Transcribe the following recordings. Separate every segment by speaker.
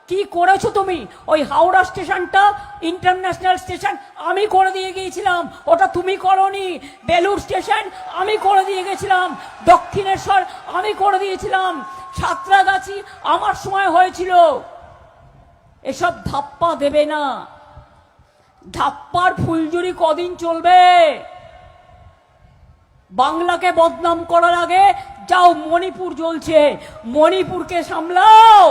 Speaker 1: কি করেছো তুমি? ওই হাওড়া স্টেশনটা ইন্টারন্যাশনাল স্টেশন আমি করে দিয়ে গিয়েছিলাম, ওটা তুমি করনি। বেলুড় স্টেশন আমি করে দিয়ে গেছিলাম, দক্ষিণেশ্বর আমি করে দিয়েছিলাম, সাঁতরাগাছি আমার সময় হয়েছিল। এসব ধাপ্পা দেবে না। ধাপ্পার ফুলঝুরি কদিন চলবে? বাংলাকে বদনাম করার আগে যাও, মণিপুর জ্বলছে, মণিপুরকে সামলাও।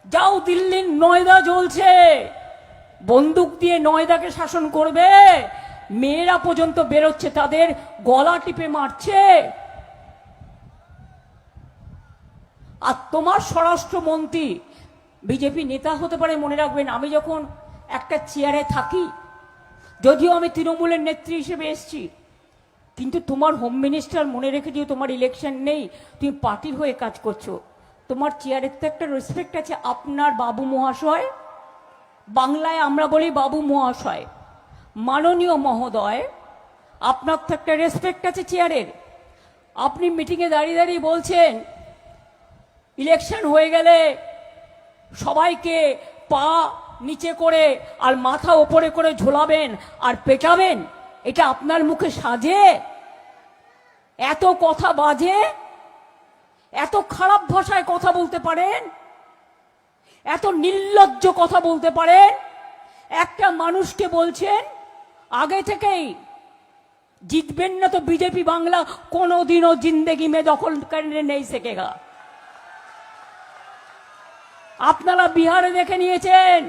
Speaker 1: যাও, দিল্লির নয়দা জ্বলছে, বন্দুক দিয়ে নয়দাকে শাসন করবে। মেয়েরা পর্যন্ত বেরোচ্ছে, তাদের গলা টিপে মারছে। আর তোমার স্বরাষ্ট্রমন্ত্রী বিজেপি নেতা হতে পারে, মনে রাখবেন। আমি যখন একটা চেয়ারে থাকি, যদিও আমি তৃণমূলের নেত্রী হিসেবে এসছি, কিন্তু তোমার হোম মিনিস্টার মনে রেখে দিও, তোমার ইলেকশন নেই, তুমি পার্টির হয়ে কাজ করছো, তোমার চেয়ারের তো একটা রেসপেক্ট আছে। আপনার বাবু মহাশয়, বাংলায় আমরা বলি বাবু মহাশয়, মাননীয় মহোদয়, আপনার তো একটা রেসপেক্ট আছে চেয়ারের। আপনি মিটিংয়ে দাঁড়িয়ে দাঁড়িয়ে বলছেন ইলেকশন হয়ে গেলে সবাইকে পা নিচে করে আর মাথা ওপরে করে ঝোলাবেন আর পেটাবেন। এটা আপনার মুখে সাজে? এত কথা বাজে? এত খারাপ ভাষায় কথা বলতে পারেন? এত নির্লজ্জ কথা বলতে পারেন? একটা মানুষকে বলছেন আগে থেকেই জিতবেন না তো বিজেপি বাংলা কোনোদিনও জিন্দেগি মে দখল করনে নেই সকেগা। আপনারা বিহারে দেখে নিয়েছেন,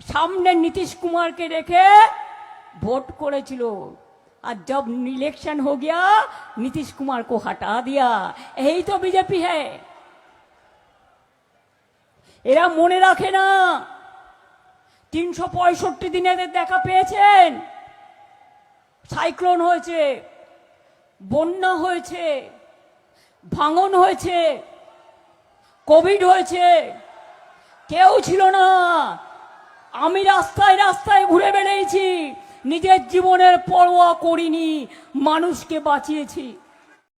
Speaker 1: সামনে নীতিশ কুমারকে রেখে ভোট করেছিল, আর जब इलेक्शन हो गया नीतीश कुमार को हटा दिया। यही तो बीजेपी है। এরা মনে রাখে না 365 দিন এদের দেখা পেয়েছেন। সাইক্লোন হয়েছে, বন্যা হয়েছে, ভাঙন হয়েছে, কোভিড হয়েছে, কেউ ছিল না। আমি রাস্তায় রাস্তায় ঘুরে বেড়িয়েছি, নিজের জীবনের পরোয়া করিনি, মানুষকে বাঁচিয়েছি।